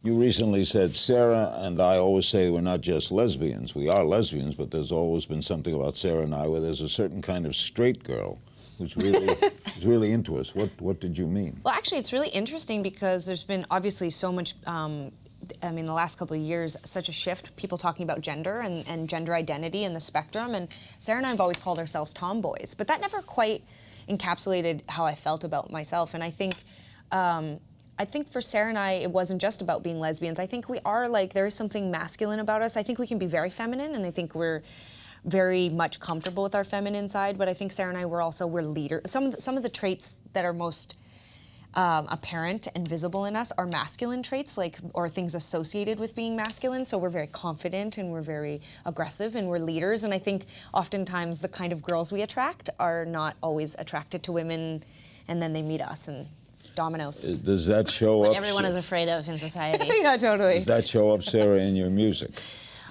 You recently said, Sarah and I always say we're not just lesbians. We are lesbians, but there's always been something about Sarah and I where there's a certain kind of straight girl who's really, is really into us. What did you mean? Well, actually, it's really interesting because there's been obviously so much, I mean, the last couple of years, such a shift, people talking about gender and gender identity and the spectrum. And Sarah and I have always called ourselves tomboys, but that never quite encapsulated how I felt about myself. And I think for Sarah and I, it wasn't just about being lesbians. I think we are, like, there is something masculine about us. I think we can be very feminine, and I think we're very much comfortable with our feminine side, but I think Sarah and I we're leaders. Some of the traits that are most apparent and visible in us are masculine traits, or things associated with being masculine. So we're very confident and we're very aggressive and we're leaders. And I think oftentimes the kind of girls we attract are not always attracted to women, and then they meet us and dominoes. Does that show up? Everyone is afraid of in society. Yeah, totally. Does that show up, Sarah, in your music?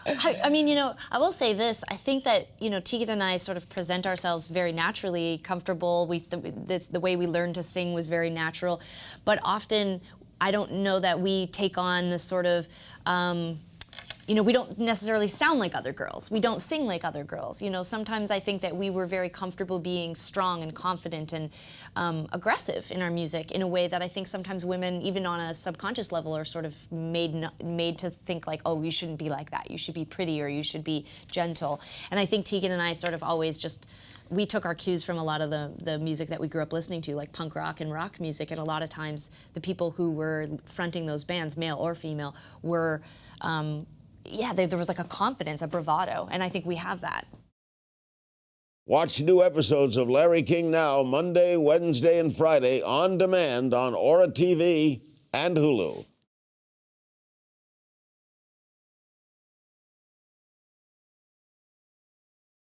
I mean, you know, I will say this. I think that, you know, Tegan and I sort of present ourselves very naturally, comfortable. The way we learned to sing was very natural. But often, I don't know that we take on this sort of, you know, we don't necessarily sound like other girls. We don't sing like other girls. You know, sometimes I think that we were very comfortable being strong and confident and aggressive in our music in a way that I think sometimes women, even on a subconscious level, are sort of made to think like, oh, you shouldn't be like that. You should be pretty, or you should be gentle. And I think Tegan and I sort of always we took our cues from a lot of the music that we grew up listening to, like punk rock and rock music, and a lot of times the people who were fronting those bands, male or female, were yeah, there was like a confidence, a bravado, and I think we have that. Watch new episodes of Larry King Now Monday, Wednesday, and Friday on demand on Aura TV and Hulu.